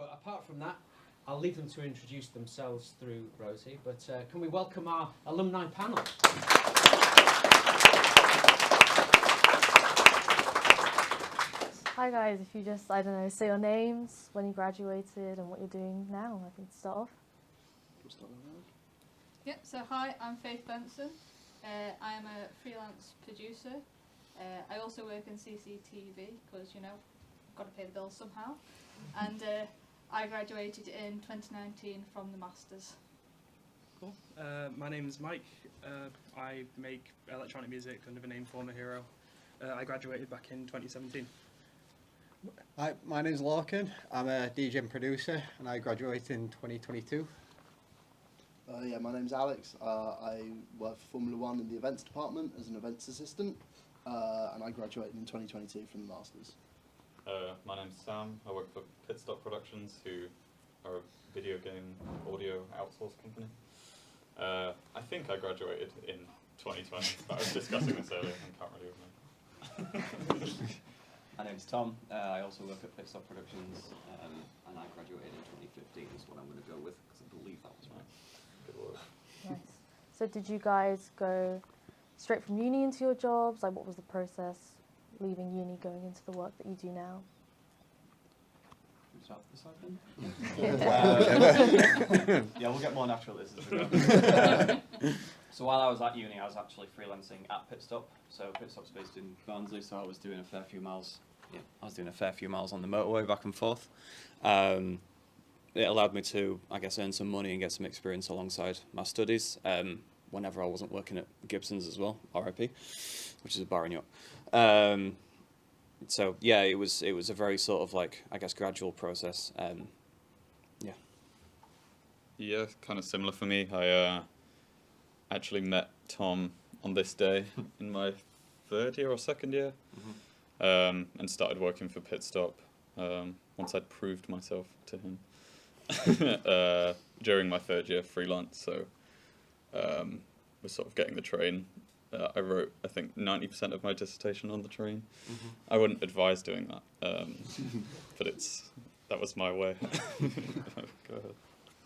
But apart from that, I'll leave them to introduce themselves through Rosie. But can we welcome our alumni panel? Hi guys, if you just, I don't know, say your names, when you graduated and what you're doing now, I can start off. Yep, so hi, I'm Faith Benson. I am a freelance producer. I also work in CCTV because, you know, got to pay the bills somehow. And I graduated in 2019 from the Masters. Cool. My name's Mike. I make electronic music under the name Former Hero. I graduated back in 2017. Hi, my name's Larkin. I'm a DJ and producer, and I graduated in 2022. Yeah, my name's Alex. I work for Formula One in the events department as an events assistant, and I graduated in 2022 from the Masters. My name's Sam. I work for Pit Stop Productions, who are a video game audio outsource company. I think I graduated in 2020, but I was discussing this earlier and can't really remember. My name's Tom. I also work at Pit Stop Productions, and I graduated in 2015 is what I'm going to go with, because I believe that was right. Good work. Nice. So did you guys go straight from uni into your jobs? Like, what was the process leaving uni, going into the work that you do now? Should we start this side? Yeah, we'll get more natural at this as we go. So while I was at uni, I was actually freelancing at Pit Stop. So Pit Stop's based in Barnsley, so I was doing a fair few miles. Yeah, I was doing a fair few miles on the motorway back and forth. It allowed me to, I guess, earn some money and get some experience alongside my studies. Whenever I wasn't working at Gibson's as well, RIP, which is a bar in York. So yeah, it was a very sort of like, I guess, gradual process. Yeah, kind of similar for me. I actually met Tom on this day in my third year or second year, and started working for Pit Stop once I'd proved myself to him during my third year freelance. So was sort of getting the train. I wrote, I think, 90% of my dissertation on the train. I wouldn't advise doing that, but that was my way. Go ahead.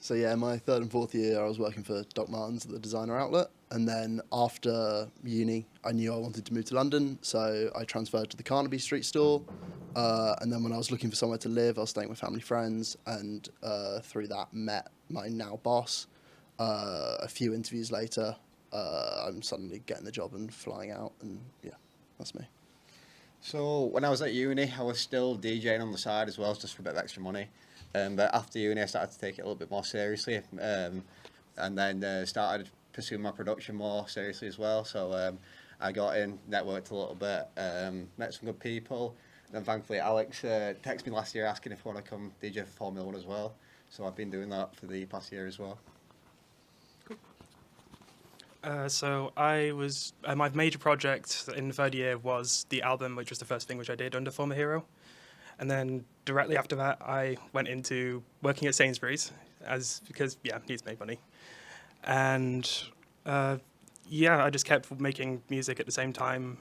So yeah, my third and fourth year, I was working for Doc Martens at the designer outlet, and then after uni, I knew I wanted to move to London, so I transferred to the Carnaby Street store, and then when I was looking for somewhere to live, I was staying with family friends, and through that met my now boss. A few interviews later, I'm suddenly getting the job and flying out, and yeah, that's me. So when I was at uni, I was still DJing on the side as well, just for a bit of extra money. But after uni, I started to take it a little bit more seriously, and then started pursuing my production more seriously as well. So I got in, networked a little bit, met some good people. And thankfully, Alex texted me last year asking if I want to come DJ for Formula One as well. So I've been doing that for the past year as well. So I was my major project in the third year was the album, which was the first thing which I did under Former Hero. And then directly after that, I went into working at Sainsbury's because needs to make money. And I just kept making music at the same time.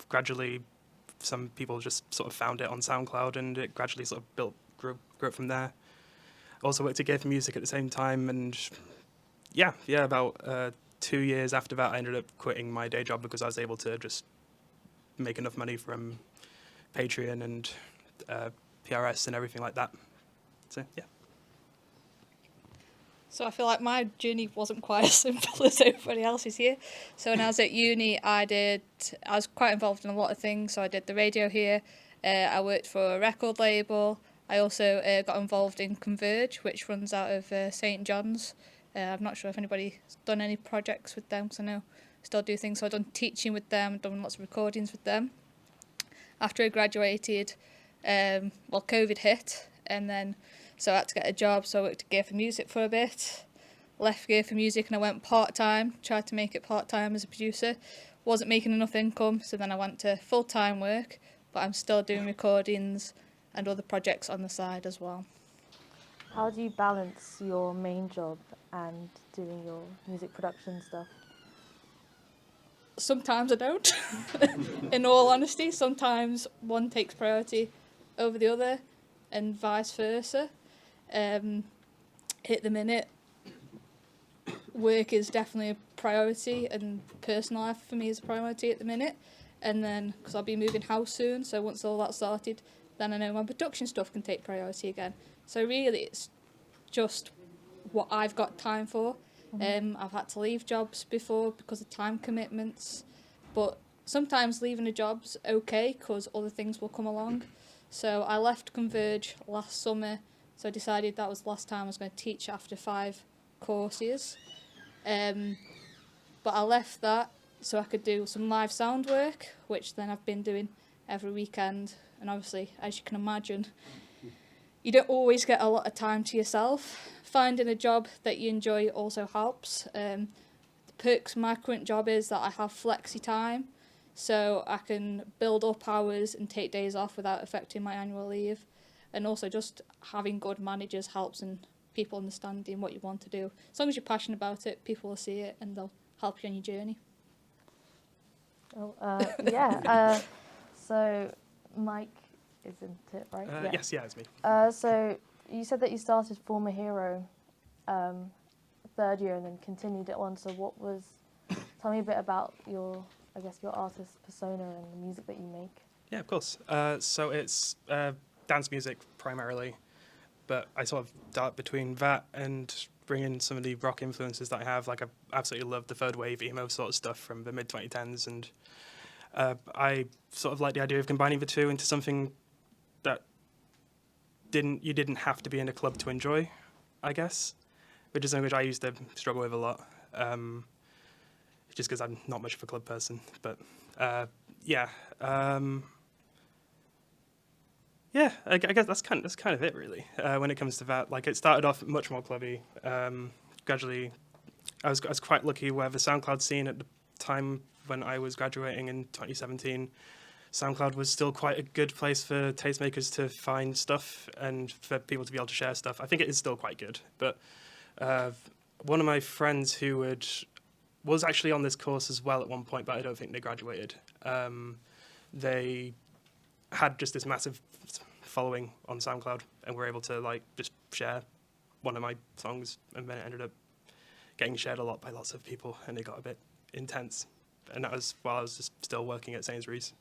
Gradually, some people just sort of found it on SoundCloud, and it gradually sort of grew up from there. Also worked at Gear for Music at the same time, and about 2 years after that, I ended up quitting my day job because I was able to just make enough money from Patreon and PRS and everything like that. So, yeah. So I feel like my journey wasn't quite as simple as everybody else's here. So when I was at uni, I was quite involved in a lot of things. So I did the radio here. I worked for a record label. I also got involved in Converge, which runs out of St John's. I'm not sure if anybody's done any projects with them, because I know I still do things. So I've done teaching with them, done lots of recordings with them. After I graduated, COVID hit, and then so I had to get a job. So I worked at Gear for Music for a bit, left Gear for Music, and I went part-time, tried to make it part-time as a producer. Wasn't making enough income, so then I went to full-time work, but I'm still doing recordings and other projects on the side as well. How do you balance your main job and doing your music production stuff? Sometimes I don't. In all honesty, sometimes one takes priority over the other and vice versa. At the minute, work is definitely a priority, and personal life for me is a priority at the minute. And then, because I'll be moving house soon, so once all that's sorted, then I know my production stuff can take priority again. So really, it's just what I've got time for. I've had to leave jobs before because of time commitments, but sometimes leaving a job's okay because other things will come along. So I left Converge last summer, so I decided that was the last time I was going to teach after 5 courses. But I left that so I could do some live sound work, which then I've been doing every weekend. And obviously, as you can imagine, you don't always get a lot of time to yourself. Finding a job that you enjoy also helps. The perks of my current job is that I have flexi time, so I can build up hours and take days off without affecting my annual leave. And also just having good managers helps in people understanding what you want to do. As long as you're passionate about it, people will see it and they'll help you on your journey. Oh, yeah. So Mike, isn't it right? Yes, yeah, it's me. So you said that you started Former Hero 3rd year and then continued it on. So tell me a bit about your artist persona and the music that you make. Yeah, of course. So it's dance music primarily, but I sort of dart between that and bring in some of the rock influences that I have. Like, I absolutely love the third wave emo sort of stuff from the mid-2010s, and I sort of like the idea of combining the two into something that you didn't have to be in a club to enjoy, I guess, which is something which I used to struggle with a lot, just because I'm not much of a club person. But yeah, I guess that's kind of it really. When it comes to that, like, it started off much more clubby. Gradually, I was quite lucky where the SoundCloud scene at the time when I was graduating in 2017, SoundCloud was still quite a good place for tastemakers to find stuff and for people to be able to share stuff. I think it is still quite good. But one of my friends who was actually on this course as well at one point, but I don't think they graduated. They had just this massive following on SoundCloud and were able to, like, just share one of my songs, and then it ended up getting shared a lot by lots of people, and it got a bit intense. And that was while I was just still working at Sainsbury's.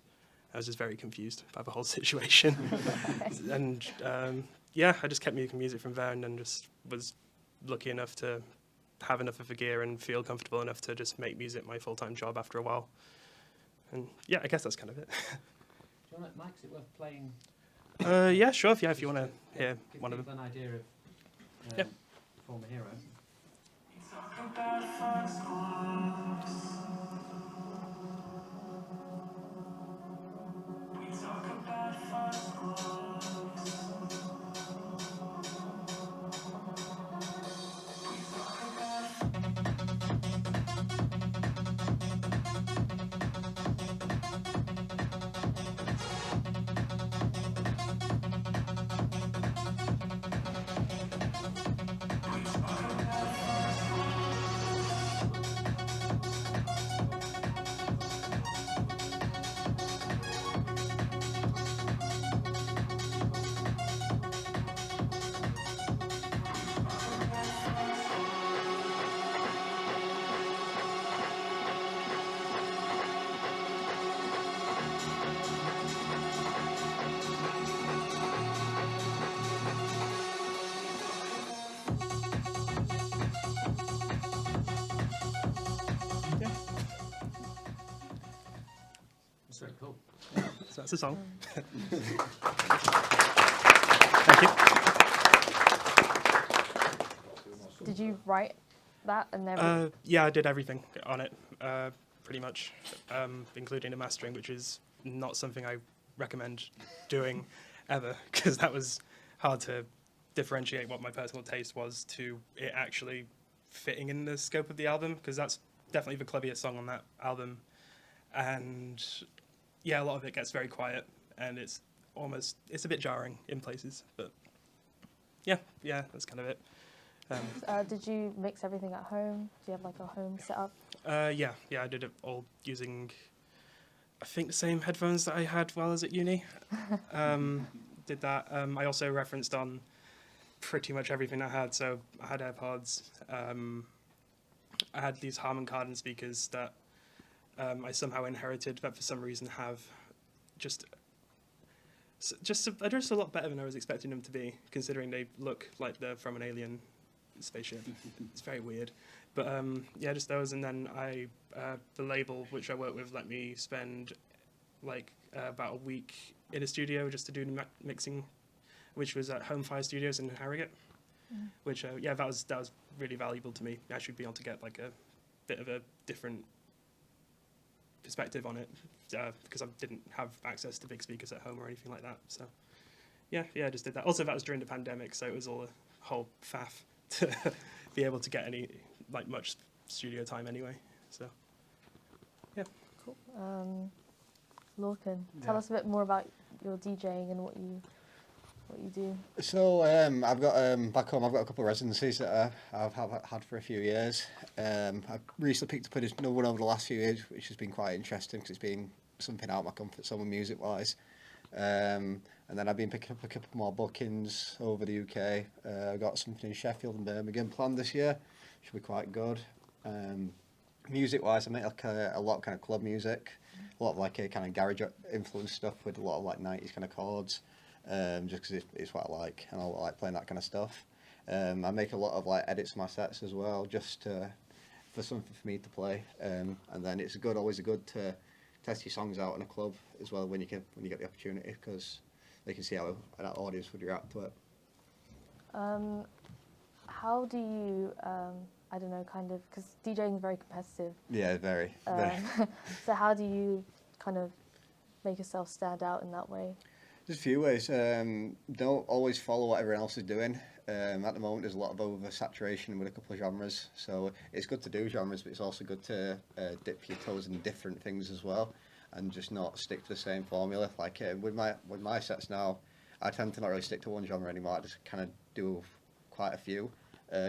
I was just very confused by the whole situation. And I just kept making music from there, and then just was lucky enough to have enough of the gear and feel comfortable enough to just make music my full-time job after a while. And yeah, I guess that's kind of it. Do you want to, Mike, is it worth playing? Yeah, sure. If you want to hear give one of them. people an idea of Yep. Former Hero. That's very cool. So that's the song. Thank you. Did you write that and everything? Yeah, I did everything on it, pretty much, including the mastering, which is not something I recommend doing ever, because that was hard to differentiate what my personal taste was to it actually fitting in the scope of the album, because that's definitely the clubbiest song on that album. And yeah, a lot of it gets very quiet, and it's a bit jarring in places, but yeah, that's kind of it. Did you mix everything at home? Do you have like a home setup? Yeah, I did it all using, I think, the same headphones that I had while I was at uni. Did that. I also referenced on pretty much everything I had. So I had AirPods. I had these Harman Kardon speakers that I somehow inherited, but for some reason have just they're just a lot better than I was expecting them to be, considering they look like they're from an alien spaceship. It's very weird. But yeah, just those. And then the label which I work with let me spend like about a week in a studio just to do the mixing, which was at Home Fire Studios in Harrogate. Which yeah, that was really valuable to me. I should be able to get like a bit of a different perspective on it because I didn't have access to big speakers at home or anything like that. So yeah, I just did that. Also, that was during the pandemic, so it was all a whole faff to be able to get any like much studio time anyway. So yeah. Cool. Lorcan, tell us a bit more about your DJing and what you do. So I've got back home. I've got a couple of residencies that I've had for a few years. I've recently picked up another one over the last few years, which has been quite interesting because it's been something out of my comfort zone music wise. And then I've been picking up a couple more bookings over the UK. I've got something in Sheffield and Birmingham planned this year. Should be quite good. Music wise, I make like a lot of kind of club music, a lot of like a kind of garage influence stuff with a lot of like 90s kind of chords. Just because it's what I like, and I like playing that kind of stuff. I make a lot of like edits of my sets as well, just for something for me to play. And then it's always good to test your songs out in a club as well when you get the opportunity, because they can see how an audience would react to it. How do you, I don't know, kind of, because DJing is very competitive. Yeah, very. So how do you kind of make yourself stand out in that way? There's a few ways. Don't always follow what everyone else is doing. At the moment, there's a lot of oversaturation with a couple of genres, so it's good to do genres, but it's also good to dip your toes in different things as well, and just not stick to the same formula. Like with my sets now, I tend to not really stick to one genre anymore. I just kind of do quite a few,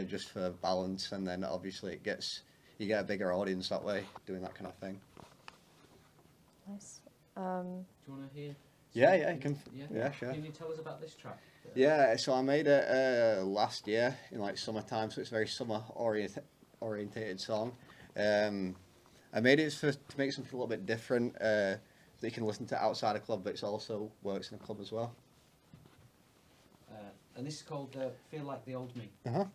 just for balance, and then obviously you get a bigger audience that way doing that kind of thing. Nice. Do you want to hear? Yeah, you can. Yeah, sure. Can you tell us about this track? Yeah, so I made it last year in like summertime, so it's a very summer orientated song. I made it to make something a little bit different that you can listen to outside a club, but it also works in a club as well. And this is called "Feel Like the Old Me." Uh-huh.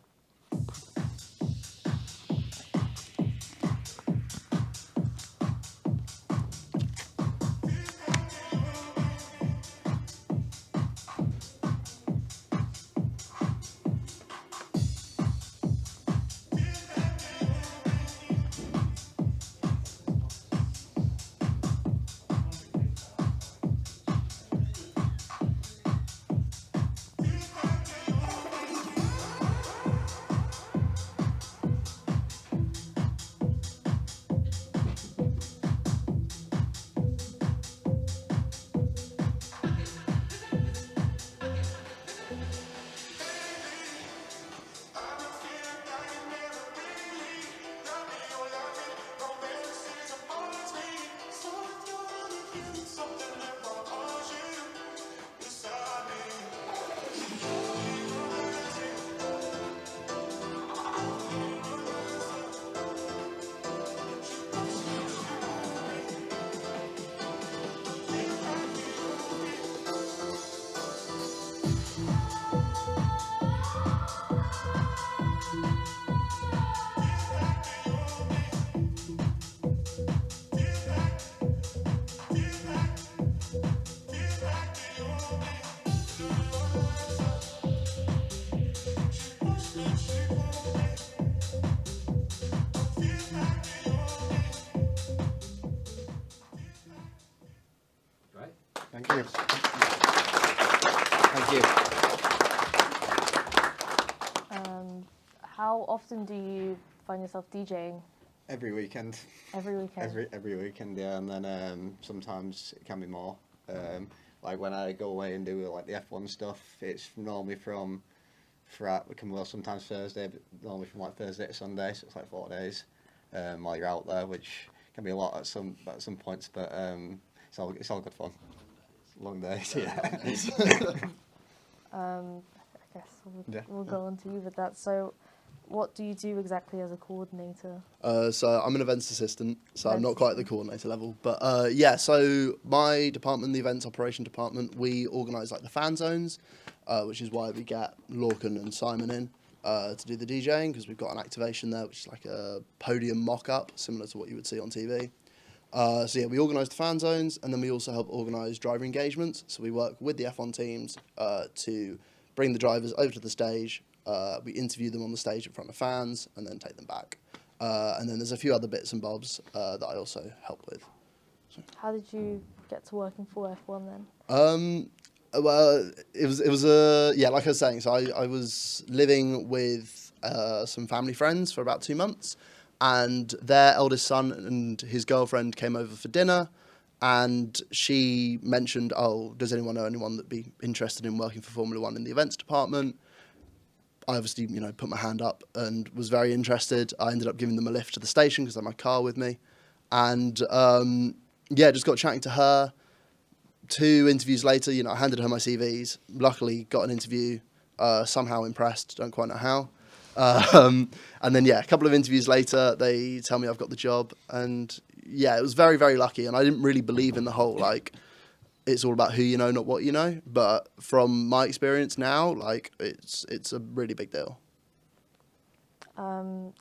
Thank you. Thank you. How often do you find yourself DJing? Every weekend. Every weekend? Every weekend, yeah, and then sometimes it can be more. Like when I go away and do like the F1 stuff, it's normally from sometimes Thursday, but normally from like Thursday to Sunday, so it's like 4 days while you're out there, which can be a lot at some points, but it's all good fun. Long days, yeah. Yes, Yeah. we'll go on to you with that. So, what do you do exactly as a coordinator? So I'm an events assistant, so I'm Events not quite at the assistant. coordinator level. But yeah, so my department, the events operation department, we organise like the fan zones, which is why we get Lorcan and Simon in to do the DJing, because we've got an activation there, which is like a podium mock-up, similar to what you would see on TV. So yeah, we organise the fan zones, and then we also help organise driver engagements. So we work with the F1 teams to bring the drivers over to the stage. We interview them on the stage in front of fans, and then take them back. And then there's a few other bits and bobs that I also help with. How did you get to working for F1 then? Well, it was yeah, like I was saying. So I was living with some family friends for about 2 months, and their eldest son and his girlfriend came over for dinner, and she mentioned, "Oh, does anyone know anyone that'd be interested in working for Formula One in the events department?" I obviously, put my hand up and was very interested. I ended up giving them a lift to the station because I had my car with me, and yeah, just got chatting to her. 2 interviews later, I handed her my CVs. Luckily, got an interview. Somehow impressed. Don't quite know how. And then yeah, a couple of interviews later, they tell me I've got the job, and yeah, it was very, very lucky. And I didn't really believe in the whole it's all about who you know, not what you know. But from my experience now, it's a really big deal. Do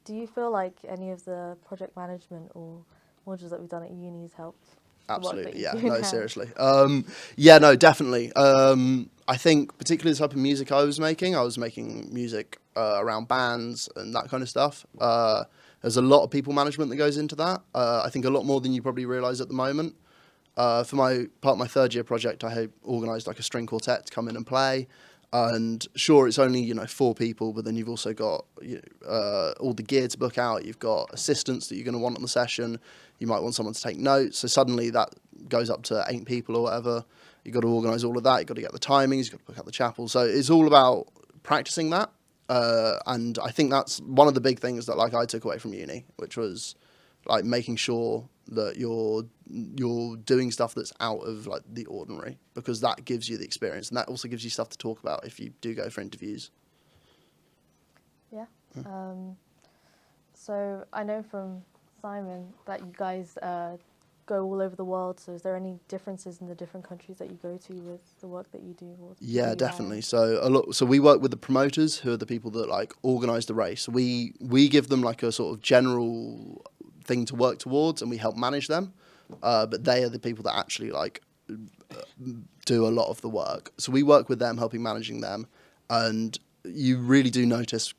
you feel like any of the project management or modules that we've done at uni has helped? the work that Absolutely, you yeah. do No, now? seriously. Yeah, no, definitely. I think particularly the type of music I was making music around bands and that kind of stuff. There's a lot of people management that goes into that. I think a lot more than you probably realise at the moment. For my 3rd year project, I had organised like a string quartet to come in and play. And sure, it's only 4 people, but then you've also got all the gear to book out. You've got assistants that you're going to want on the session. You might want someone to take notes. So suddenly that goes up to 8 people or whatever. You've got to organise all of that. You've got to get the timings. You've got to book out the chapel. So it's all about practicing that. And I think that's one of the big things that I took away from uni, which was making sure that you're doing stuff that's out of the ordinary, because that gives you the experience, and that also gives you stuff to talk about if you do go for interviews. Yeah. So I know from Simon that you guys go all over the world. So is there any differences in the different countries that you go to with the work that you do? Or Yeah, do you definitely. hire? So we work with the promoters, who are the people that organise the race. We give them a sort of general thing to work towards, and we help manage them. But they are the people that actually do a lot of the work. So we work with them, helping managing them, and you really do notice,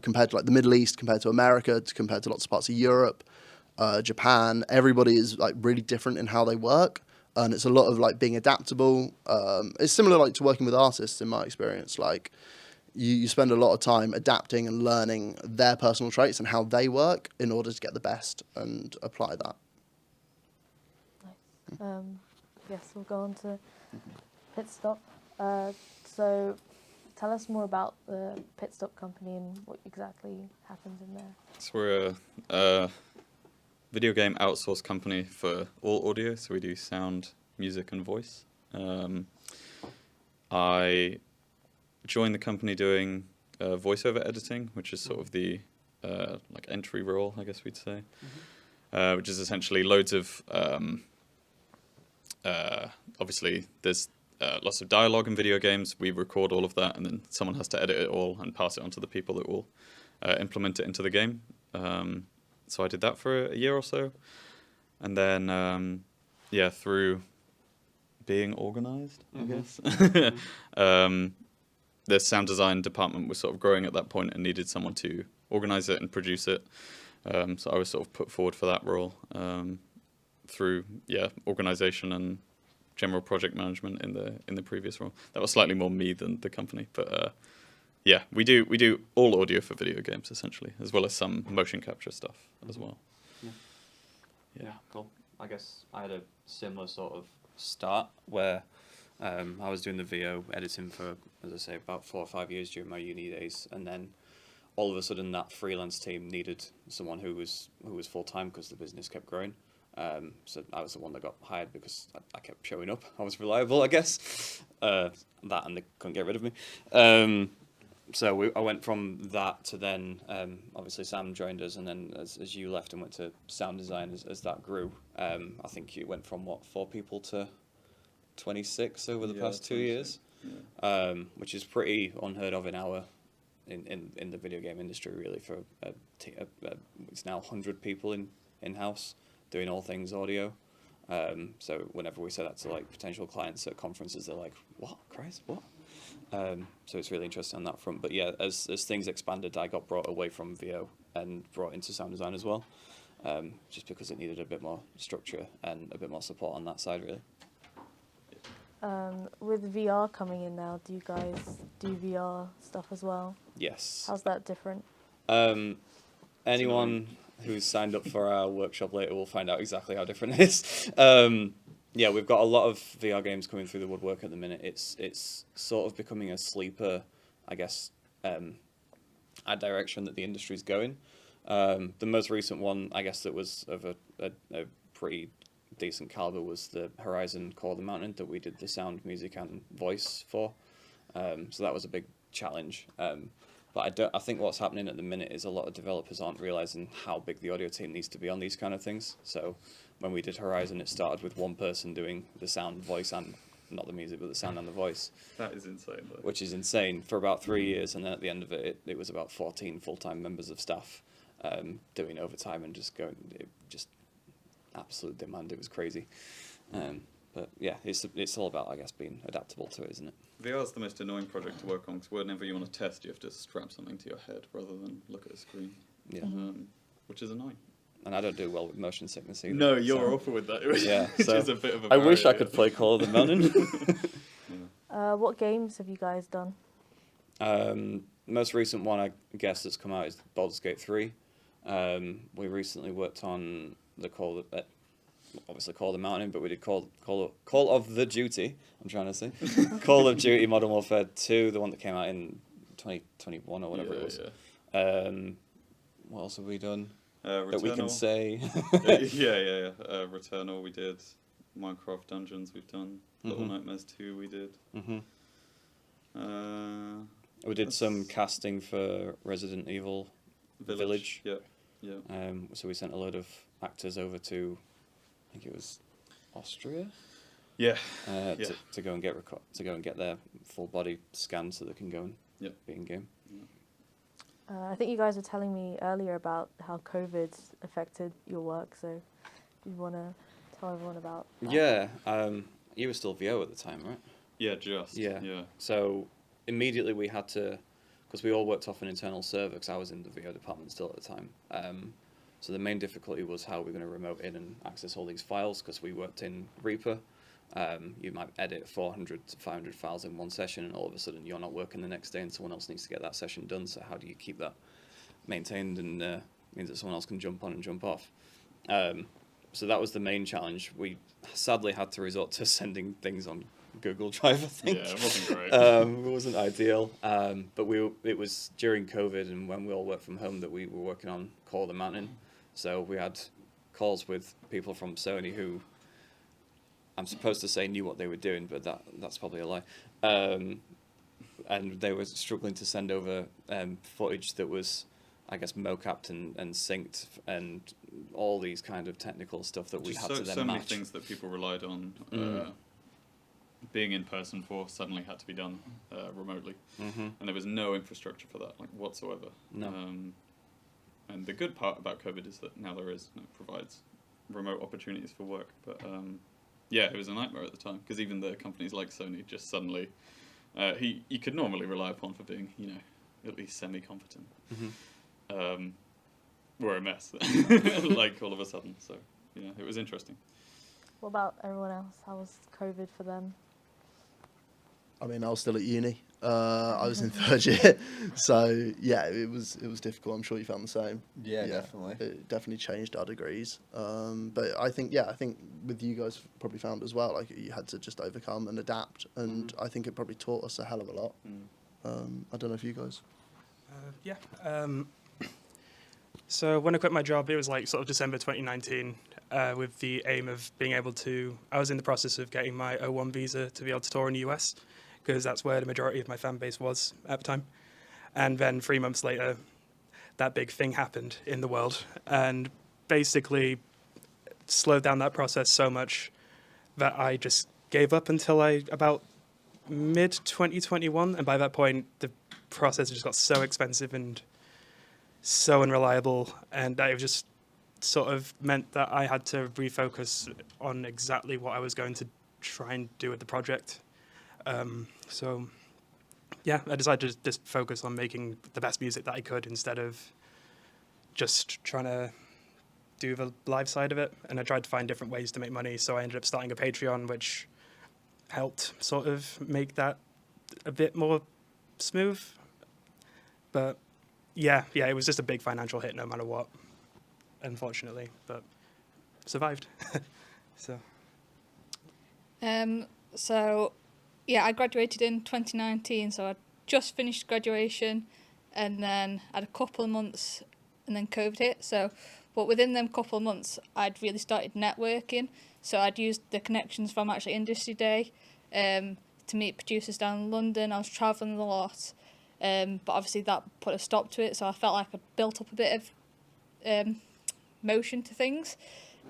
compared to the Middle East, compared to America, compared to lots of parts of Europe, Japan, everybody is really different in how they work, and it's a lot of being adaptable. It's similar to working with artists in my experience. You spend a lot of time adapting and learning their personal traits and how they work in order to get the best and apply that. Nice. Yes, we'll go on to Pit Stop. So tell us more about the Pit Stop company and what exactly happens in there. So we're a video game outsource company for all audio, so we do sound, music and voice. I joined the company doing voiceover editing, which is sort of the entry role, I guess we'd say, which is essentially loads of obviously there's lots of dialogue in video games. We record all of that, and then someone has to edit it all and pass it on to the people that will implement it into the game. So I did that for a year or so, and then through being organised, I guess. The sound design department was sort of growing at that point and needed someone to organise it and produce it. So I was sort of put forward for that role through organisation and general project management in the previous role. That was slightly more me than the company, but we do all audio for video games essentially, as well as some motion capture stuff as well. Yeah, cool. I guess I had a similar sort of start where I was doing the VO editing for, as I say, about 4 or 5 years during my uni days, and then all of a sudden that freelance team needed someone who was full time because the business kept growing. So I was the one that got hired because I kept showing up. I was reliable, I guess. That, and they couldn't get rid of me. So I went from that to then, obviously Sam joined us, and then as you left and went to sound design, as that grew, I think you went from, 4 people to 26 over the past 2 years, which is pretty unheard of in the video game industry, really. For it's now 100 people in-house doing all things audio. So whenever we say that to like potential clients at conferences, they're like, "What, Christ, what?" So it's really interesting on that front. But yeah, as things expanded, I got brought away from VO and brought into sound design as well, just because it needed a bit more structure and a bit more support on that side, really. With VR coming in now, do you guys do VR stuff as well? Yes. How's that different? Anyone who's signed up for our workshop later will find out exactly how different it is. Yeah, we've got a lot of VR games coming through the woodwork at the minute. It's sort of becoming a sleeper, I guess, a direction that the industry's going. The most recent one, I guess, that was of a pretty decent caliber was the Horizon Call of the Mountain that we did the sound, music, and voice for. So that was a big challenge. But I think what's happening at the minute is a lot of developers aren't realizing how big the audio team needs to be on these kind of things. So when we did Horizon, it started with one person doing the sound, voice, and not the music, but the sound and the voice. That is insane, though. Which is insane for about 3 years, and then at the end of it, it was about 14 full-time members of staff doing overtime and just absolute demand. It was crazy. But yeah, it's all about, I guess, being adaptable to it, isn't it? VR is the most annoying project to work on because whenever you want to test, you have to strap something to your head rather than look at a screen. Yeah. Which is annoying. And I don't do well with motion sickness either. No, you're awful with that. Yeah, which so is a bit of a I wish I barrier. could play Call of the Mountain. What games have you guys done? Most recent one, I guess, that's come out is Baldur's Gate 3. We recently worked on the obviously Call of the Mountain, but we did Call of the Duty. I'm trying to say Call of Duty Modern Warfare 2, the one that came out in 2021 or whatever it was. Yeah. What else have we done that we can say? Returnal we did. Minecraft Dungeons we've done. Little Nightmares 2 we did. We did some casting for Resident Evil Village. Yeah. So we sent a load of actors over to, I think it was Austria. Yeah. To go and get their full body scanned so they can go and be in game. I think you guys were telling me earlier about how COVID's affected your work, so do you want to tell everyone about that? Yeah, you were still VO at the time, right? Yeah, just. Yeah. So immediately we had to, because we all worked off an internal server, because I was in the VO department still at the time. So the main difficulty was how we're going to remote in and access all these files, because we worked in Reaper. You might edit 400 to 500 files in one session, and all of a sudden you're not working the next day and someone else needs to get that session done. So how do you keep that maintained and means that someone else can jump on and jump off? So that was the main challenge. We sadly had to resort to sending things on Google Drive, I think. Yeah, it wasn't great. It wasn't ideal. But it was during COVID and when we all worked from home that we were working on Call of the Mountain. So we had calls with people from Sony who, I'm supposed to say, knew what they were doing, but that's probably a lie. And they were struggling to send over footage that was, I guess, mocapped and synced and all these kind of technical stuff that we Just had to then so many match. things that people relied on being in person for suddenly had to be done remotely. And there was no infrastructure for that, like, whatsoever. No. And the good part about COVID is that now there is, it provides remote opportunities for work. But yeah, it was a nightmare at the time because even the companies like Sony just suddenly, you could normally rely upon for being, at least semi-competent, were a mess, like all of a sudden. So yeah, it was interesting. What about everyone else? How was COVID for them? I mean, I was still at uni. I was in third year, so yeah, it was difficult. I'm sure you found the same. Yeah, definitely. It definitely changed our degrees. But I think with you guys probably found as well, like you had to just overcome and adapt, and I think it probably taught us a hell of a lot. I don't know if you guys. So when I quit my job, it was like sort of December 2019. with the aim of being able to. I was in the process of getting my O1 visa to be able to tour in the US, because that's where the majority of my fan base was at the time. And then 3 months later, that big thing happened in the world, and basically slowed down that process so much that I just gave up until about mid 2021, and by that point the process just got so expensive and so unreliable, and that it just sort of meant that I had to refocus on exactly what I was going to try and do with the project. So yeah, I decided to just focus on making the best music that I could instead of just trying to do the live side of it. And I tried to find different ways to make money, so I ended up starting a Patreon, which helped sort of make that a bit more smooth. But yeah, it was just a big financial hit no matter what, unfortunately, but survived. So yeah, I graduated in 2019, so I just finished graduation, and then had a couple of months, and then COVID hit. So, but within them couple of months, I'd really started networking. So I'd used the connections from actually Industry Day to meet producers down in London. I was travelling a lot, but obviously that put a stop to it. So I felt like I'd built up a bit of motion to things,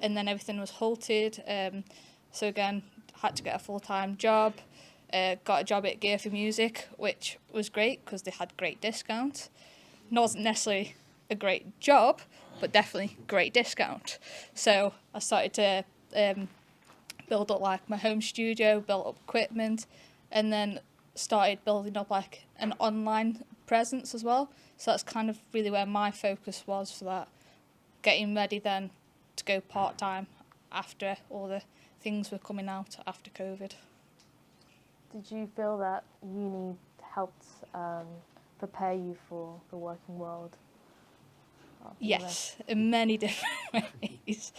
and then everything was halted. So again, had to get a full-time job. Got a job at Gear for Music, which was great because they had great discounts. It wasn't necessarily a great job, but definitely great discount. So I started to build up like my home studio, built up equipment, and then started building up like an online presence as well. So that's kind of really where my focus was for that. Getting ready then to go part-time after all the things were coming out after COVID. Did you feel that uni helped prepare you for the working world? Yes, in many different ways.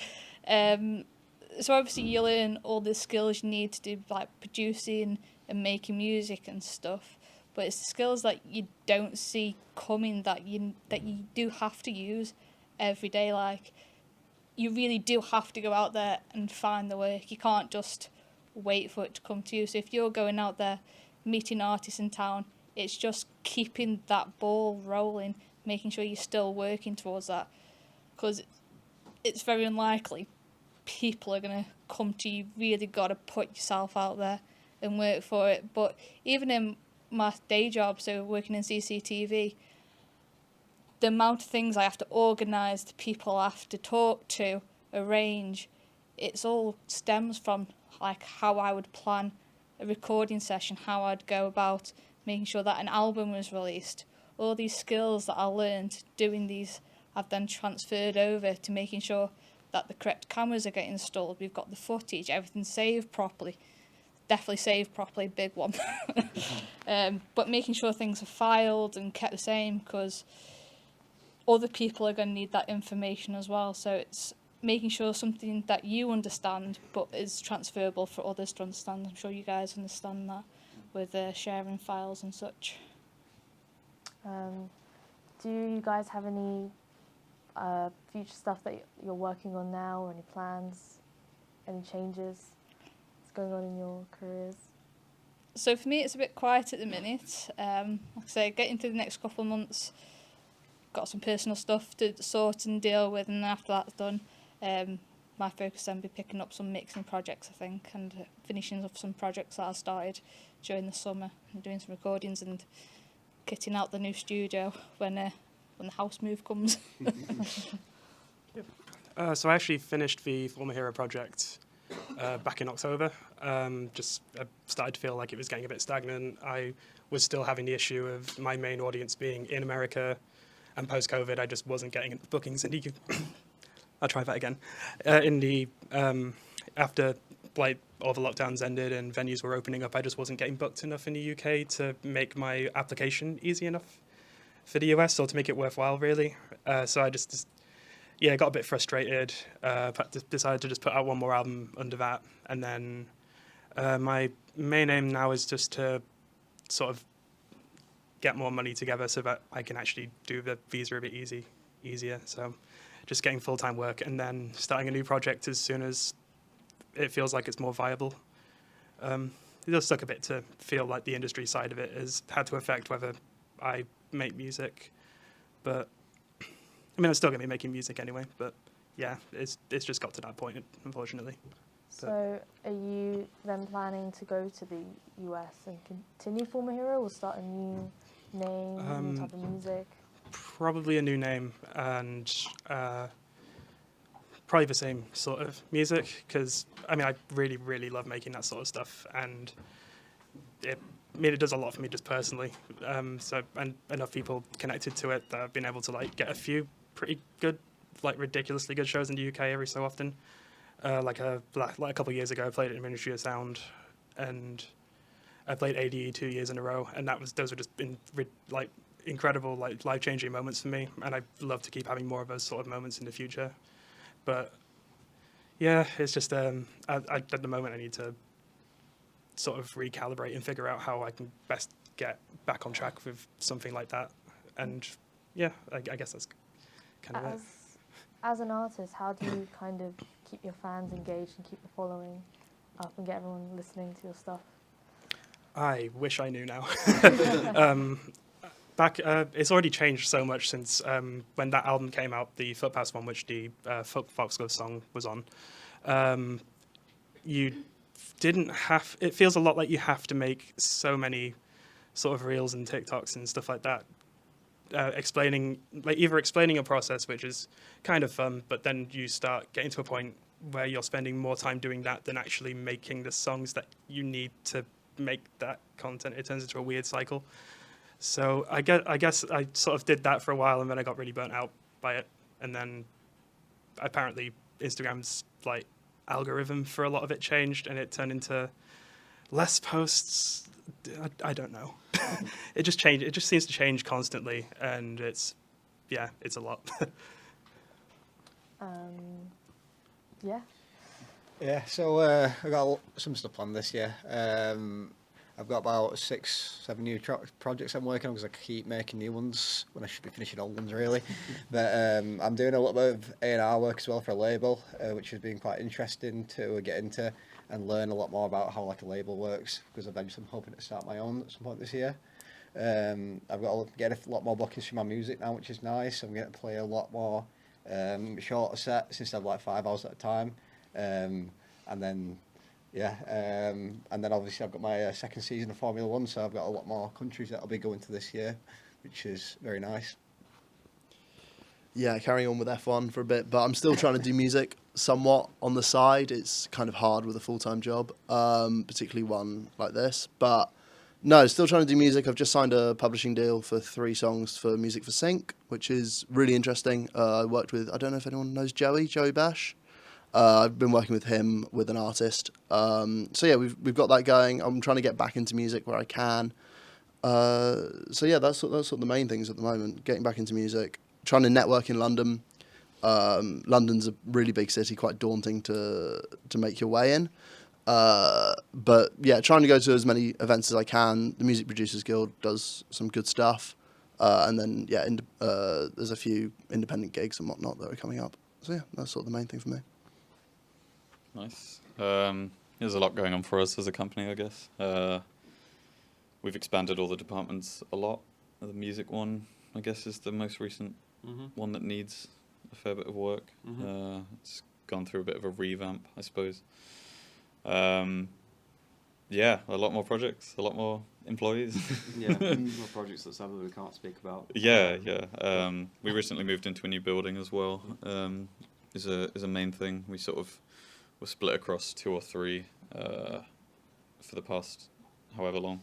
So obviously you learn all the skills you need to do like producing and making music and stuff, but it's the skills that you don't see coming that you do have to use every day. Like, you really do have to go out there and find the work. You can't just wait for it to come to you. So if you're going out there meeting artists in town, it's just keeping that ball rolling, making sure you're still working towards that, because it's very unlikely people are going to come to you. You've really got to put yourself out there and work for it. But even in my day job, so working in CCTV, the amount of things I have to organise, the people I have to talk to, arrange, it's all stems from like how I would plan a recording session, how I'd go about making sure that an album was released. All these skills that I learned doing these, I've then transferred over to making sure that the correct cameras are getting installed, we've got the footage, everything's saved properly. Definitely saved properly, big one. But making sure things are filed and kept the same, because other people are going to need that information as well. So it's making sure something that you understand but is transferable for others to understand. I'm sure you guys understand that with sharing files and such. Do you guys have any future stuff that you're working on now, or any plans, any changes that's going on in your careers? So for me, it's a bit quiet at the minute. Like I say, getting through the next couple of months, got some personal stuff to sort and deal with, and after that's done, my focus then be picking up some mixing projects, I think, and finishing off some projects that I started during the summer, and doing some recordings and kitting out the new studio when the house move comes. So I actually finished the Former Hero project back in October. I started to feel like it was getting a bit stagnant. I was still having the issue of my main audience being in America, and post-COVID, I just wasn't getting bookings in the UK. I'll try that again. After like all the lockdowns ended and venues were opening up, I just wasn't getting booked enough in the UK to make my application easy enough for the US, or to make it worthwhile, really. So I just got a bit frustrated. Decided to just put out one more album under that, and then my main aim now is just to sort of get more money together so that I can actually do the visa a bit easier. So just getting full-time work and then starting a new project as soon as it feels like it's more viable. It does suck a bit to feel like the industry side of it has had to affect whether I make music, but I mean, I'm still going to be making music anyway, but yeah, it's just got to that point, unfortunately. So are you then planning to go to the US and continue Former Hero, or start a new name, new type of music? Probably a new name and probably the same sort of music, because I mean, I really, really love making that sort of stuff, and it does a lot for me just personally. So and enough people connected to it that I've been able to like get a few pretty good, like ridiculously good shows in the UK every so often. Like a couple of years ago, I played it in Ministry of Sound, and I played ADE 2 years in a row, and those were just like incredible, like life-changing moments for me, and I'd love to keep having more of those sort of moments in the future. But yeah, it's just at the moment I need to sort of recalibrate and figure out how I can best get back on track with something like that. And yeah, I guess that's kind of it. As an artist, how do you kind of keep your fans engaged and keep the following up and get everyone listening to your stuff? I wish I knew now. It's already changed so much since when that album came out, the Footpaths one, which the Foxglove song was on. You didn't have. It feels a lot like you have to make so many sort of reels and TikToks and stuff like that, explaining a process, which is kind of fun, but then you start getting to a point where you're spending more time doing that than actually making the songs that you need to make that content. It turns into a weird cycle. So I guess I sort of did that for a while, and then I got really burnt out by it. And then apparently Instagram's like algorithm for a lot of it changed, and it turned into less posts. I don't know. It just changed. It just seems to change constantly, and it's a lot. Yeah. Yeah, so I got some stuff planned this year. I've got about 6-7 new projects I'm working on, because I keep making new ones when I should be finishing old ones, really. But I'm doing a little bit of A&R work as well for a label, which has been quite interesting to get into and learn a lot more about how like a label works, because eventually I'm hoping to start my own at some point this year. I've got to get a lot more bookings for my music now, which is nice. I'm going to play a lot more shorter sets instead of like 5 hours at a time. And then obviously I've got my second season of Formula 1, so I've got a lot more countries that I'll be going to this year, which is very nice. Yeah, carrying on with F1 for a bit, but I'm still trying to do music somewhat on the side. It's kind of hard with a full-time job, particularly one like this. But no, still trying to do music. I've just signed a publishing deal for 3 songs for Music for Sync, which is really interesting. I worked with, I don't know if anyone knows Joey Bash. I've been working with him with an artist. So yeah, we've got that going. I'm trying to get back into music where I can. So yeah, that's sort of the main things at the moment. Getting back into music, trying to network in London. London's a really big city, quite daunting to make your way in. But yeah, trying to go to as many events as I can. The Music Producers Guild does some good stuff. And then yeah, there's a few independent gigs and whatnot that are coming up. So yeah, that's sort of the main thing for me. Nice. There's a lot going on for us as a company, I guess. We've expanded all the departments a lot. The music one, I guess, is the most recent one that needs a fair bit of work. It's gone through a bit of a revamp, I suppose. Yeah, a lot more projects, a lot more employees. Yeah, more projects that sadly we can't speak about. Yeah. We recently moved into a new building as well. Is a main thing. We sort of were split across 2 or 3 for the past however long.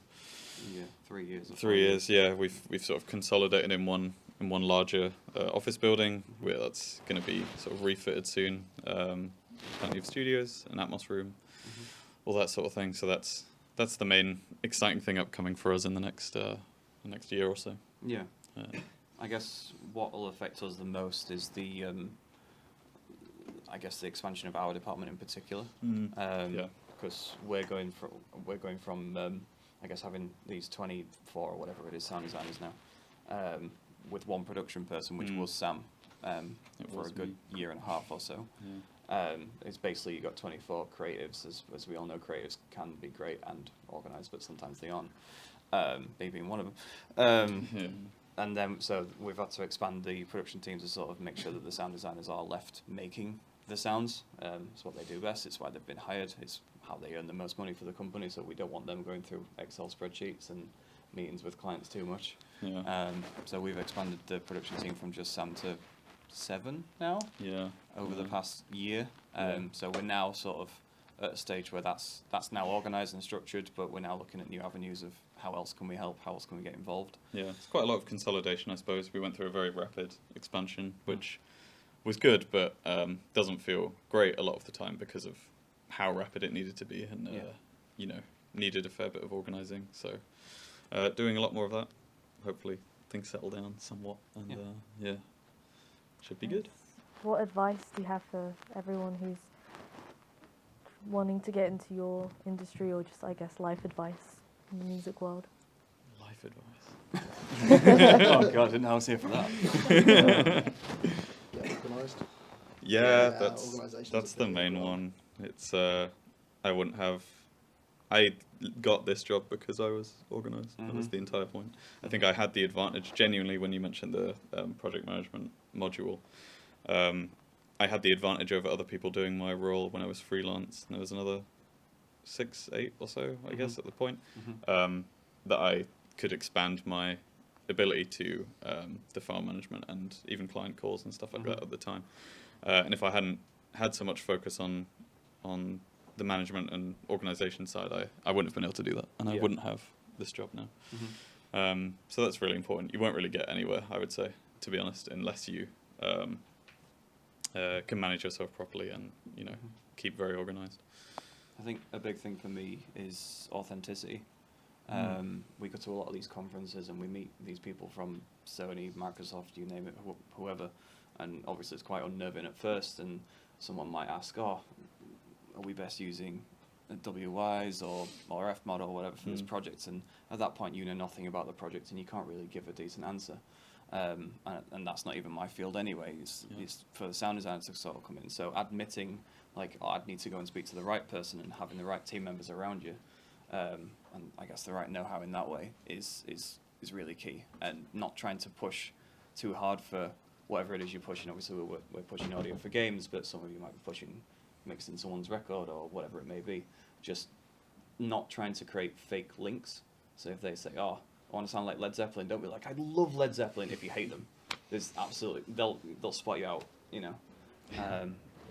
Yeah, 3 years. 3 years. Yeah, we've sort of consolidated in one larger office building where that's going to be sort of refitted soon. Plenty of studios, an Atmos room, all that sort of thing. So that's the main exciting thing upcoming for us in the next year or so. Yeah. I guess what will affect us the most is the expansion of our department in particular. Yeah. Because we're going from I guess having these 24 or whatever it is sound designers now, with one production person, which was Sam. It for was a good me. year and a half or so. It's basically you've got 24 creatives. As we all know, creatives can be great and organised, but sometimes they aren't. Me being one of them. Yeah. And then, so we've had to expand the production team to sort of make sure that the sound designers are left making the sounds. It's what they do best. It's why they've been hired. It's how they earn the most money for the company. So we don't want them going through Excel spreadsheets and meetings with clients too much. Yeah. So we've expanded the production team from just Sam to 7 now Yeah. over the Yeah. past year. So we're now sort of at a stage where that's now organised and structured, but we're now looking at new avenues of how else can we help, how else can we get involved. Yeah, it's quite a lot of consolidation, I suppose. We went through a very rapid expansion, which was good, but doesn't feel great a lot of the time because of how rapid it needed to be, and you know, needed a fair bit of organising. So, doing a lot more of that. Hopefully, things settle down somewhat, and yeah, should be good. What advice do you have for everyone who's wanting to get into your industry, or just, I guess, life advice in the music world? Life advice. Oh God, I didn't know I was here for that. Get organised. Yeah, organisation's that's a the big main one. one. It's I wouldn't have. I got this job because I was organised. That was the entire point. I think I had the advantage. Genuinely, when you mentioned the project management module, I had the advantage over other people doing my role when I was freelance. And there was another 6, 8 or so, I guess, at the point, that I could expand my ability to the file management and even client calls and stuff like that at the time. And if I hadn't had so much focus on the management and organisation side, I wouldn't have been able to do that, and I wouldn't have this job now. So that's really important. You won't really get anywhere, I would say, to be honest, unless you can manage yourself properly and, you know, keep very organised. I think a big thing for me is authenticity. We go to a lot of these conferences and we meet these people from Sony, Microsoft, you name it, whoever, and obviously it's quite unnerving at first, and someone might ask, are we best using WYs or FMOD or whatever for this project? And at that point you know nothing about the project and you can't really give a decent answer. And that's not even my field anyway. It's for the sound designers to sort of come in. So admitting, like, I'd need to go and speak to the right person and having the right team members around you, and I guess the right know-how in that way is really key. And not trying to push too hard for whatever it is you're pushing. Obviously, we're pushing audio for games, but some of you might be pushing mixing someone's record or whatever it may be. Just not trying to create fake links. So if they say, oh, I want to sound like Led Zeppelin, don't be like, I love Led Zeppelin if you hate them. There's absolutely, they'll spot you out, you know.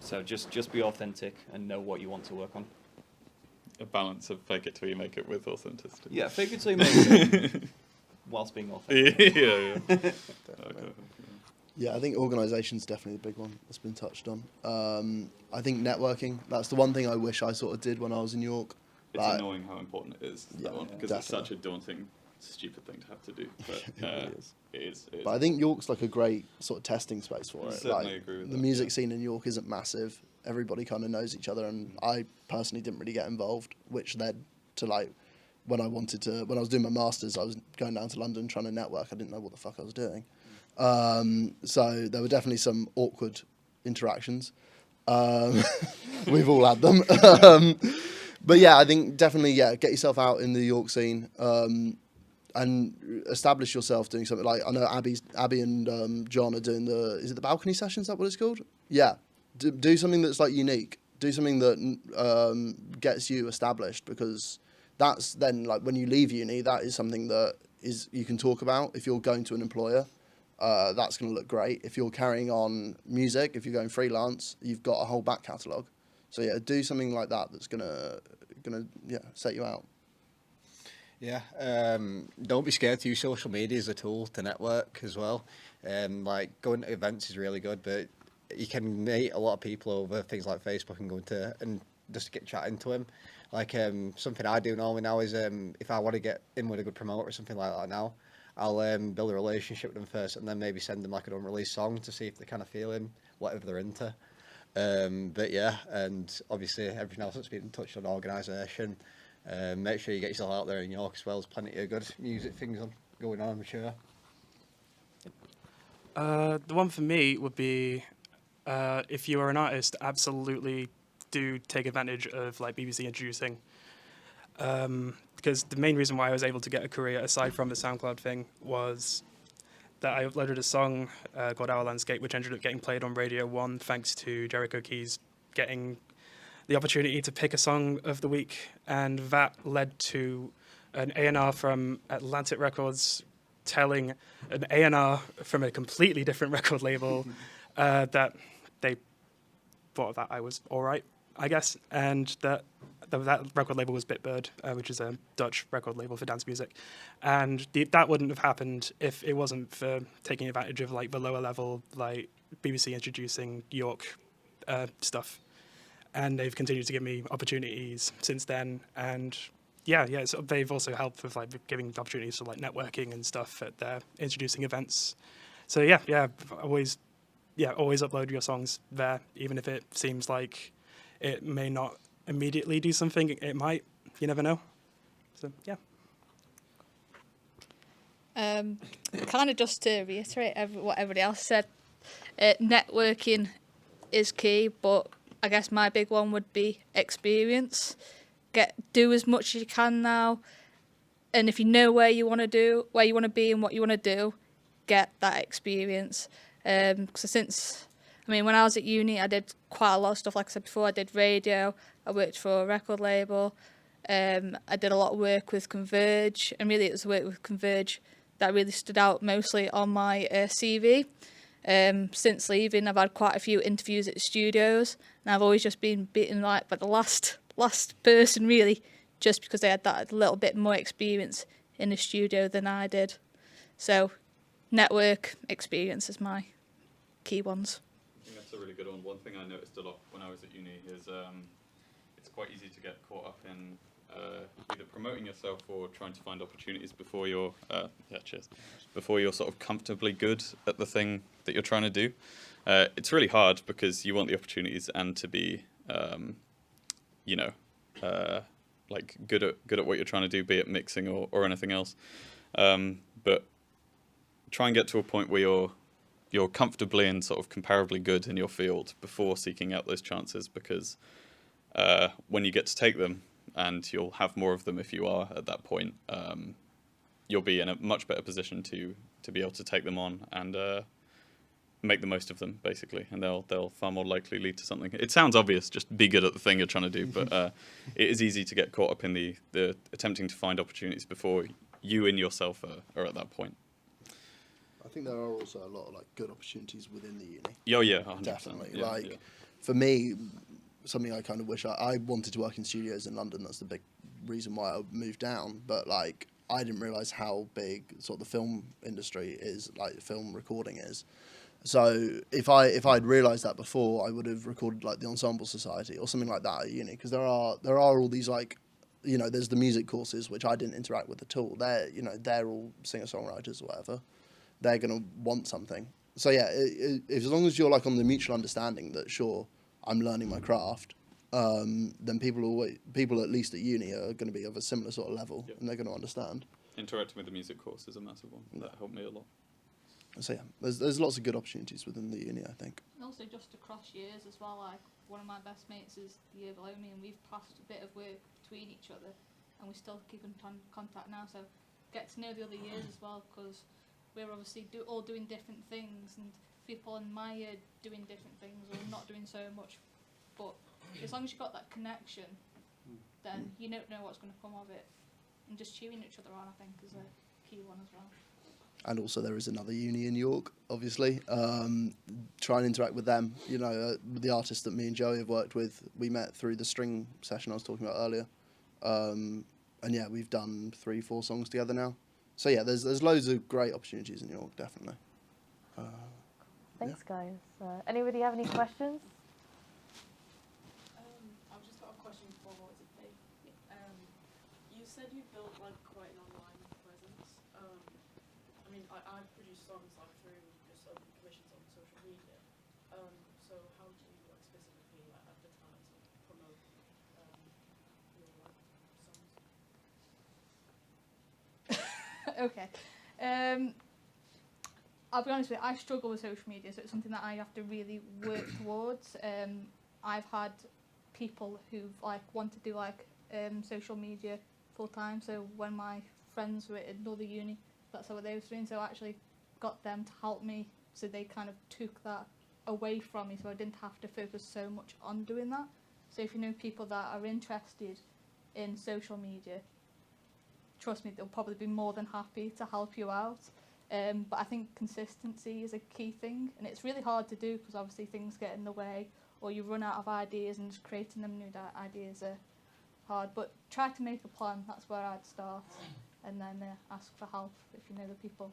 So just be authentic and know what you want to work on. A balance of fake it till you make it with authenticity. Yeah, fake it till you make it, whilst being authentic. yeah. Yeah, I think organisation's definitely the big one that's been touched on. I think networking, that's the one thing I wish I sort of did when I was in York. It's annoying how important it is, Yeah, that one, because it's such a daunting, stupid thing to have to do. But really is. It is. But I think York's like a great sort of testing space for it. Certainly Like, agree with the that, music yeah. scene in York isn't massive. Everybody kind of knows each other, and I personally didn't really get involved, which led to, like, when I was doing my masters, I was going down to London trying to network. I didn't know what the fuck I was doing. So there were definitely some awkward interactions. We've all had them. But yeah, I think definitely, get yourself out in the York scene, and establish yourself doing something. Like, I know Abby and John are doing is it the balcony sessions? Is that what it's called? Yeah. Do something that's like unique. Do something that gets you established, because that's then, like, when you leave uni, that is something that you can talk about. If you're going to an employer, that's going to look great. If you're carrying on music, if you're going freelance, you've got a whole back catalogue. So yeah, do something like that that's gonna set you out. Yeah, don't be scared to use social media as a tool to network as well. Like, going to events is really good, but you can meet a lot of people over things like Facebook and just get chatting to them. Like, something I do normally now is if I want to get in with a good promoter or something like that now, I'll build a relationship with them first, and then maybe send them like an unreleased song to see if they're kind of feeling whatever they're into. But yeah, and obviously everything else that's been touched on, organisation. Make sure you get yourself out there in York as well. There's plenty of good music things going on, I'm sure. The one for me would be if you are an artist, absolutely do take advantage of like BBC introducing. Because the main reason why I was able to get a career aside from the SoundCloud thing was that I uploaded a song called Our Landscape, which ended up getting played on Radio 1 thanks to Jericho Keys getting the opportunity to pick a song of the week. And that led to an A&R from Atlantic Records telling an A&R from a completely different record label that they thought that I was all right, I guess, and that record label was Bitbird, which is a Dutch record label for dance music, and that wouldn't have happened if it wasn't for taking advantage of like the lower level, like BBC introducing York stuff, and they've continued to give me opportunities since then, and yeah, so they've also helped with like giving opportunities for like networking and stuff at their introducing events. So yeah, always upload your songs there, even if it seems like it may not immediately do something. It might. You never know. So yeah. Kind of just to reiterate what everybody else said, networking is key, but I guess my big one would be experience. Do as much as you can now, and if you know where you want to be and what you want to do, get that experience. When I was at uni, I did quite a lot of stuff. Like I said before, I did radio, I worked for a record label, I did a lot of work with Converge, and really it was the work with Converge that really stood out mostly on my CV. Since leaving, I've had quite a few interviews at studios, and I've always just been beaten like by the last person really, just because they had that little bit more experience in the studio than I did. So network, experience is my key ones. I think that's a really good one. One thing I noticed a lot when I was at uni is it's quite easy to get caught up in either promoting yourself or trying to find opportunities before you're sort of comfortably good at the thing that you're trying to do. It's really hard because you want the opportunities and to be like good at what you're trying to do, be it mixing or anything else. But try and get to a point where you're comfortably and sort of comparably good in your field before seeking out those chances, because when you get to take them, and you'll have more of them if you are at that point, you'll be in a much better position to be able to take them on and make the most of them, basically, and they'll far more likely lead to something. It sounds obvious, just be good at the thing you're trying to do, but it is easy to get caught up in the attempting to find opportunities before you in yourself are at that point. I think there are also a lot of like good opportunities within the uni. Oh yeah, 100%. Definitely. Yeah. For me, something I kind of wish I wanted to work in studios in London. That's the big reason why I moved down. But like, I didn't realise how big sort of the film industry is, like film recording is. So if I'd realised that before, I would have recorded like the Ensemble Society or something like that at uni. Because there are all these like, there's the music courses which I didn't interact with at all. They're all singer-songwriters or whatever. They're going to want something. So yeah, as long as you're like on the mutual understanding that sure, I'm learning my craft, then people at least at uni are going to be of a similar sort of level, and they're going to understand. Interacting with the music course is a massive one. That helped me a lot. So yeah, there's lots of good opportunities within the uni, I think. And also just across years as well, like one of my best mates is the year below me, and we've passed a bit of work between each other, and we still keep in contact now, so get to know the other years as well, because we're obviously all doing different things, and people in my year doing different things or not doing so much, but as long as you've got that connection, then you don't know what's going to come of it, and just cheering each other on, I think, is a key one as well. And also there is another uni in York, obviously. Try and interact with them. The artist that me and Joey have worked with, we met through the string session I was talking about earlier. And yeah, we've done 3-4 songs together now. So yeah, there's loads of great opportunities in York, definitely. Thanks, guys. Anybody have any questions? I've just got a question for Dave. You said you built like quite an online presence. I produce songs like through just commissions on social media. So how do you like specifically advertise or promote your songs? Okay. I'll be honest with you, I struggle with social media, so it's something that I have to really work towards. I've had people who've like want to do like social media full time. So when my friends were at another uni, that's what they were doing. So I actually got them to help me, so they kind of took that away from me, so I didn't have to focus so much on doing that. So if you know people that are interested in social media, trust me, they'll probably be more than happy to help you out. But I think consistency is a key thing, and it's really hard to do because obviously things get in the way, or you run out of ideas, and just creating them new ideas are hard. But try to make a plan. That's where I'd start, and then ask for help if you know the people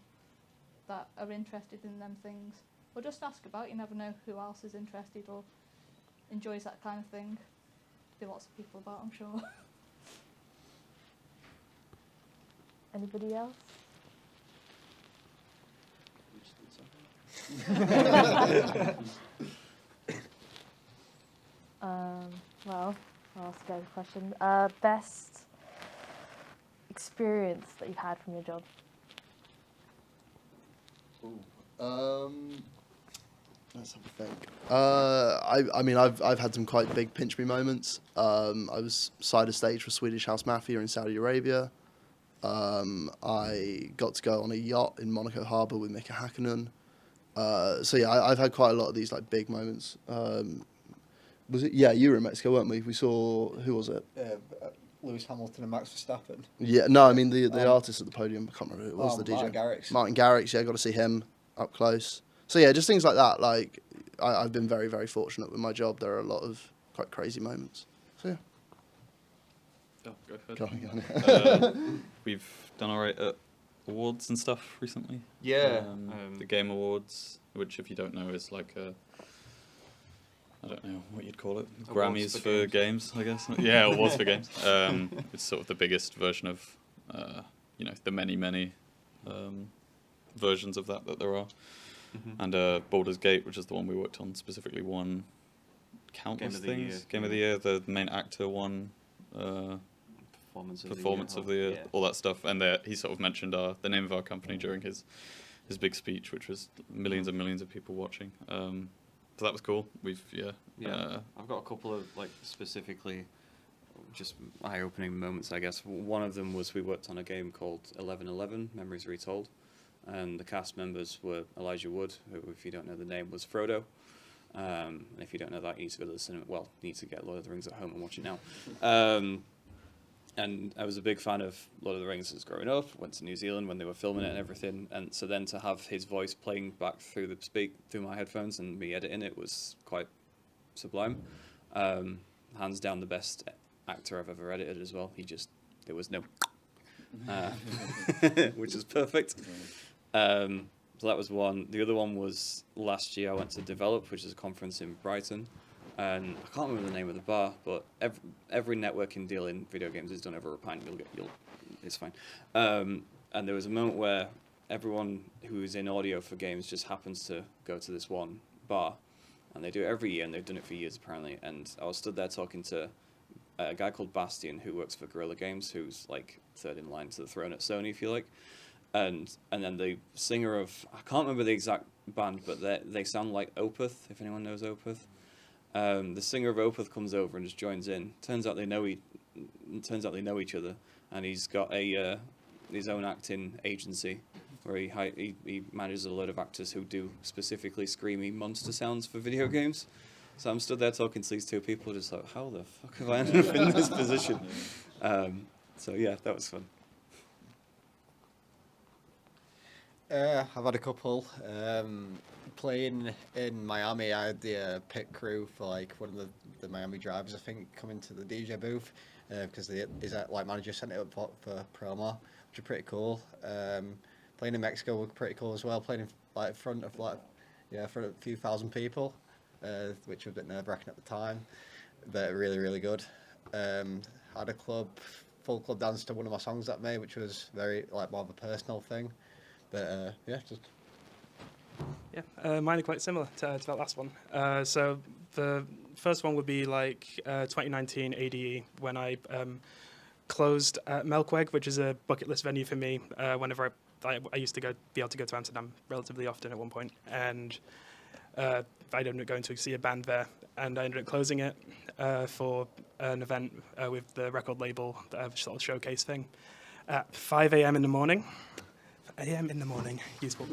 that are interested in them things, or just ask about. You never know who else is interested or enjoys that kind of thing. Be lots of people about, I'm sure. Anybody else? Well, I'll ask you a question. Best experience that you've had from your job? Let's have a think. I mean, I've had some quite big pinch me moments. I was side of stage for Swedish House Mafia in Saudi Arabia. I got to go on a yacht in Monaco Harbour with Mika Hakkinen. So yeah, I've had quite a lot of these like big moments. Was it? Yeah, you were in Mexico, weren't we? We saw, who was it? Lewis Hamilton and Max Verstappen. Yeah, no, I mean the artist at the podium. I can't remember who it was. The DJ. Martin Garrix. Martin Garrix. Yeah, got to see him up close. So yeah, just things like that. Like I've been very, very fortunate with my job. There are a lot of quite crazy moments. So yeah. Oh, go ahead. Go on. We've done alright at awards and stuff recently. Yeah. The Game Awards, which if you don't know is like a, I don't know what you'd call it, Awards Grammys for for games, I guess. Yeah, awards for games. It's sort of the biggest version of, the many versions of that there are. Mm-hmm. And Baldur's Gate, which is the one we worked on, specifically won countless Game of the things. Year. Game of the Year, the main actor won. Performance of the year, yeah. all that stuff, and he sort of mentioned the name of our company during his big speech, which was millions and millions of people watching. So that was cool. I've got a couple of like specifically just eye-opening moments, I guess. One of them was we worked on a game called 1111 Memories Retold, and the cast members were Elijah Wood, who, if you don't know the name, was Frodo. And if you don't know that, you need to go to the cinema. Well, you need to get Lord of the Rings at home and watch it now. And I was a big fan of Lord of the Rings as growing up. Went to New Zealand when they were filming it and everything. And so then to have his voice playing back through through my headphones and me editing it was quite sublime. Hands down the best actor I've ever edited as well. There was no, which is perfect. So that was one. The other one was last year I went to Develop, which is a conference in Brighton. And I can't remember the name of the bar, but every networking deal in video games is done over a pint. It's fine. And there was a moment where everyone who is in audio for games just happens to go to this one bar, and they do it every year, and they've done it for years apparently. And I was stood there talking to a guy called Bastian who works for Guerrilla Games, who's like third in line to the throne at Sony, if you like. And then the singer of, I can't remember the exact band, but they sound like Opeth, if anyone knows Opeth. The singer of Opeth comes over and just joins in. Turns out they know each other, and he's got his own acting agency where he manages a load of actors who do specifically screamy monster sounds for video games. So I'm stood there talking to these two people, just like, how the fuck have I ended up in this position? So yeah, that was fun. I've had a couple. Playing in Miami, I had the pit crew for like one of the Miami drivers, I think, coming to the DJ booth because his like manager sent it up for promo, which is pretty cool. Playing in Mexico was pretty cool as well. Playing in like front of a few thousand people, which was a bit nerve-wracking at the time, but really, really good. Had a full club dance to one of my songs that made, which was very like more of a personal thing. But Mine are quite similar to that last one. So the first one would be like 2019 ADE when I closed at Melkweg, which is a bucket list venue for me. Whenever I I used to be able to go to Amsterdam relatively often at one point, and I ended up going to see a band there, and I ended up closing it for an event with the record label, sort of showcase thing, at 5 a.m. in the morning. Useful.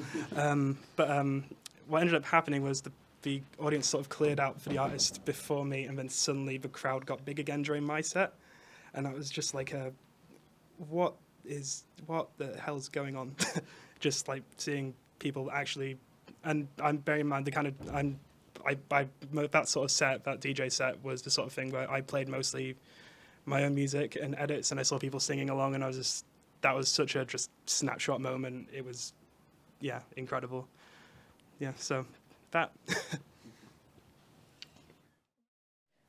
What ended up happening was the audience sort of cleared out for the artist before me, and then suddenly the crowd got big again during my set, and I was just like, what the hell's going on? Just like seeing people actually, and I'm bearing in mind the kind of, that sort of set, that DJ set was the sort of thing where I played mostly my own music and edits, and I saw people singing along, and that was such a just snapshot moment. It was, yeah, incredible. Yeah, so that.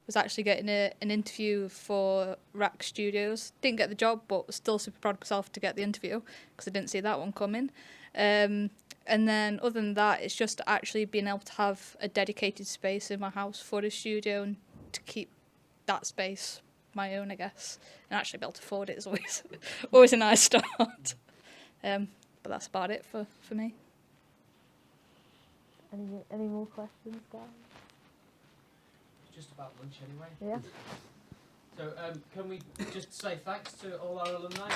Was actually getting an interview for Rack Studios. Didn't get the job, but was still super proud of myself to get the interview because I didn't see that one coming. And then other than that, it's just actually being able to have a dedicated space in my house for a studio and to keep that space my own, I guess, and actually be able to afford it is always a nice start. But that's about it for me. Any more questions, guys? Just about lunch anyway. Yeah. So can we just say thanks to all our alumni?